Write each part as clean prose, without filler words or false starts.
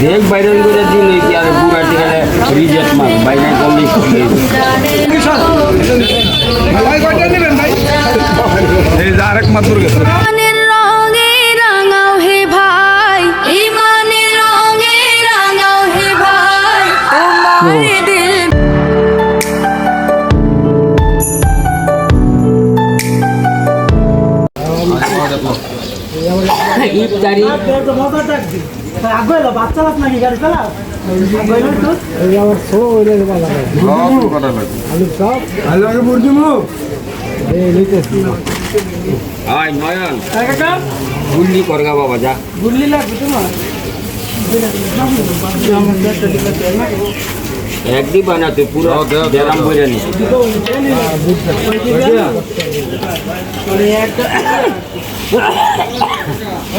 দেখ ভাইরাল করে দিন কি আর বুড়া টিকালে রিজেক্ট মার ভাইরাল করলে ভাই কয়টা নেবেন ভাই এই যে আরেক মাত্র গেছে ইফতারি বাচ্চা নাকি গাড়ি চালা নয়ন গুল্লি করগা বাবা যা গুল্লি লাগবে তোমার একদিন বানাতে পুরো দেরাম বইরা নি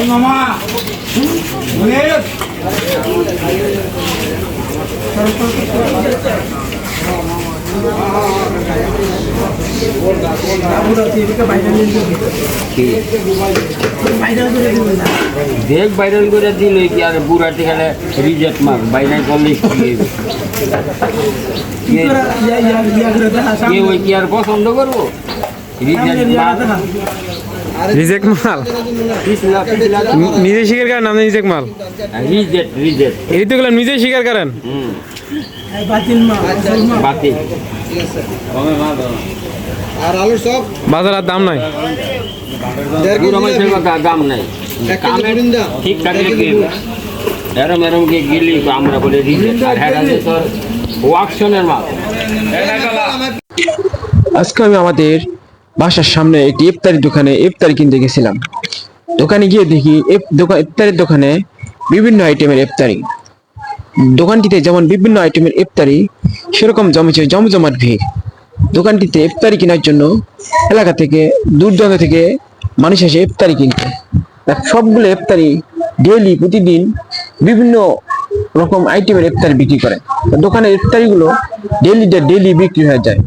মামা দেখ ভাইরাল করে দিন কি আর বুড়া টিকালে রিজেক্ট মার ভাইরাল করলে ওই কি আর পছন্দ করবো রিজেক্ট মাল নিজে স্বীকার করেন আপনি রিজেক্ট মাল রিজেক্ট রিজেক্ট এই তো গেলাম নিজে স্বীকার করেন বাতিল আর আলুর সব বাজার আর দাম নাই দাম নাই ঠিক থাকলে কি এরম এরম কে গিলি আমরা বলে রিজেক্ট আর হ্যাঁ তোর ওয়াকশনের মাল। আজকে আমি আমাদের বাসার সামনে একটি ইফতারি দোকানে ইফতারি কিনতে গেছিলাম। দোকানে গিয়ে দেখি ইফতারের দোকানে বিভিন্ন আইটেমের ইফতারি। দোকানটিতে যেমন বিভিন্ন আইটেমের ইফতারি সেরকম জমেছে জমজমাট ভিড়। দোকানটিতে ইফতারি কেনার জন্য এলাকা থেকে দূর দূরান্ত থেকে মানুষ আসে ইফতারি কিনতে। সবগুলো ইফতারি ডেইলি প্রতিদিন বিভিন্ন রকম আইটেমের ইফতারি বিক্রি করে। দোকানের ইফতারিগুলো ডেইলি বিক্রি হয়ে যায়,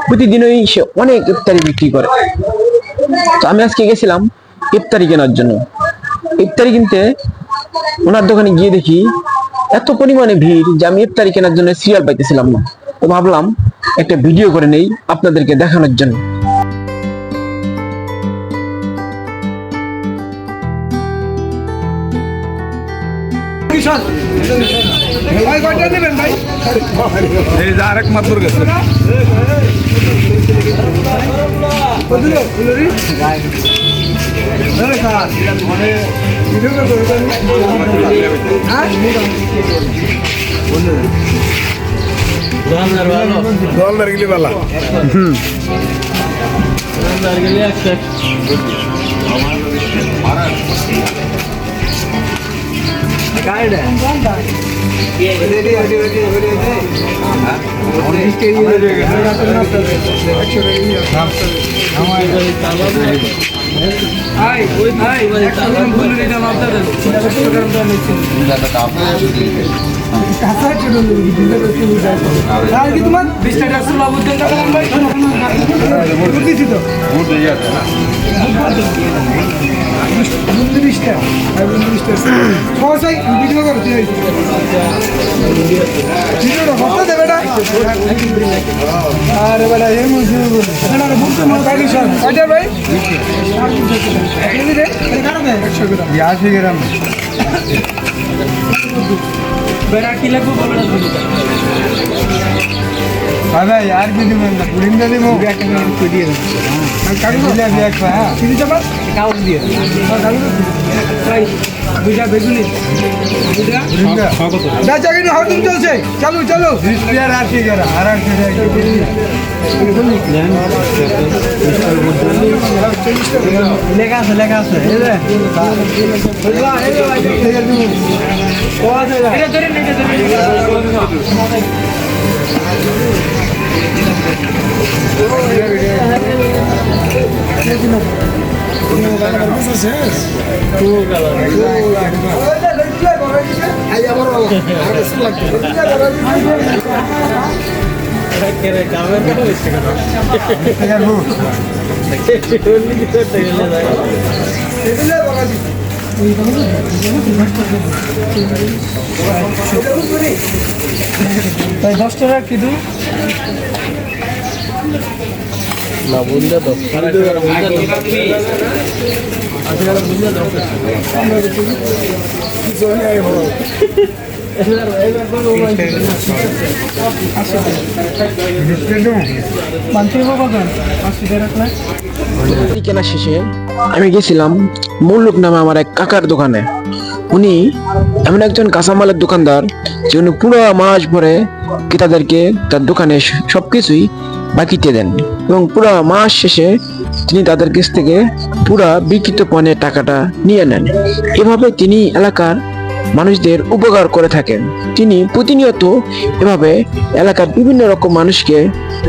প্রতিদিনই সে অনেক ইফতারি বিক্রি করে। তো আমি আজকে গেছিলাম ইফতারি কেনার জন্য। ইফতারি কিনতে ওনার দোকানে গিয়ে দেখি এত পরিমাণে ভিড় যে আমি ইফতারি কেনার জন্য সিরিয়াল পাইতেছিলাম না। তো ভাবলাম একটা ভিডিও করে নেই আপনাদেরকে দেখানোর জন্য। ভাই কয়টা নেবেন ভাই এই যে আরেক মাত্র গেছে তোমার 20 টাকা ভিডিও করতে দেবে না আরে বেটা এই ভাই 100 গ্রাম বেড়া কি লাগবে বলো ভাই আর কি দিবেন না পুরিন্দা দিব একটা করে দিয়ে দাও কাটি দিলে আমি এক হ্যাঁ চিনি চাপা কাউন্ট দিয়ে কাউন্ট প্রাইস দুইটা বেগুনি দুইটা কত বেচা কিনে হরদম চলছে চলো চলো 20 টাকা আর 80 টাকা আর 80 টাকা লেখা আছে এই যে বুঝলা এই যে ভাই কোয়া যায় এটা ধরে নিতে তাই 10 টাকা কি দিই কেনা শেষে আমি গেছিলাম মুল্লুক নামে আমার এক কাকার দোকানে। উনি এমন একজন কাঁচামালের দোকানদার যে উনি পুরো মাস ভরে ক্রেতাদেরকে তার দোকানে সবকিছুই বাকিতে দেন এবং পুরো মাস শেষে তিনি তাদের কাছ থেকে পুরা বিক্রিত পণ্যের টাকাটা নিয়ে নেন। এভাবে তিনি এলাকার মানুষদের উপকার করে থাকেন। তিনি প্রতিনিয়ত এভাবে এলাকার বিভিন্ন রকম মানুষকে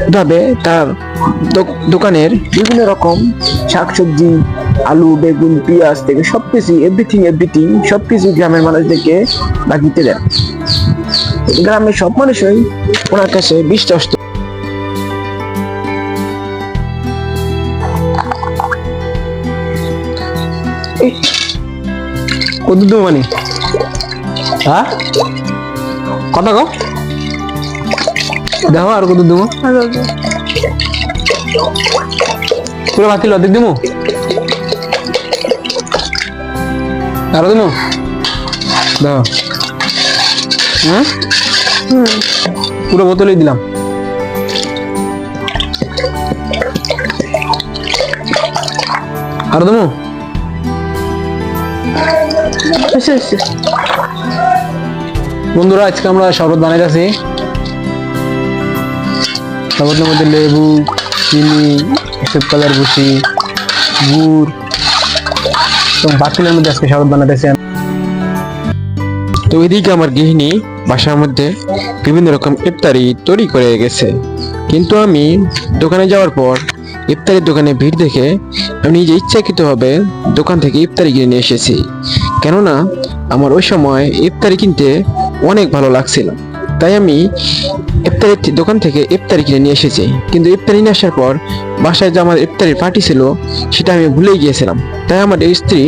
এভাবে তার দোকানের বিভিন্ন রকম শাকসবজি, আলু, বেগুন, পেঁয়াজ থেকে সবকিছু এভরিথিং সবকিছু গ্রামের মানুষদেরকে বাকিতে দেন। গ্রামের সব মানুষই ওনার কাছে বিশ্বস্ত। কত দেবো মানে হ্যাঁ কত গো দেখো আর কত দেবো পুরো বাতিল অর্ধেক দেবো আরো দেবো দেখো হ্যাঁ পুরো বোতলই দিলাম। আরো দেবো বন্ধুরা আজকে আমরা শরবত বানাইতেছি। শরবতের মধ্যে লেবু, চিনি, সব কালার ভুসি, গুড় এবং বাতিলের মধ্যে আজকে শরবত বানাইতেছি। তো এদিকে আমার গৃহিণী বাসার মধ্যে বিভিন্ন রকম ইফতারি তৈরি করে গেছে, কিন্তু আমি দোকানে যাওয়ার পর ইফতারির দোকানে ভিড় দেখে আমি নিজে ইচ্ছাকৃতভাবে দোকান থেকে ইফতারি কিনে নিয়ে এসেছি। কেননা আমার ওই সময় ইফতারি কিনতে অনেক ভালো লাগছিল, তাই আমি ইফতারির দোকান থেকে ইফতারি কিনে নিয়ে এসেছি। কিন্তু ইফতারি নিয়ে আসার পর বাসায় যে আমার ইফতারির পার্টি ছিল সেটা আমি ভুলেই গিয়েছিলাম। তাই আমার এই স্ত্রী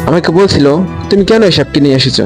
আমাকে বলছিল, তুমি কেন এসব কিনে এসেছো?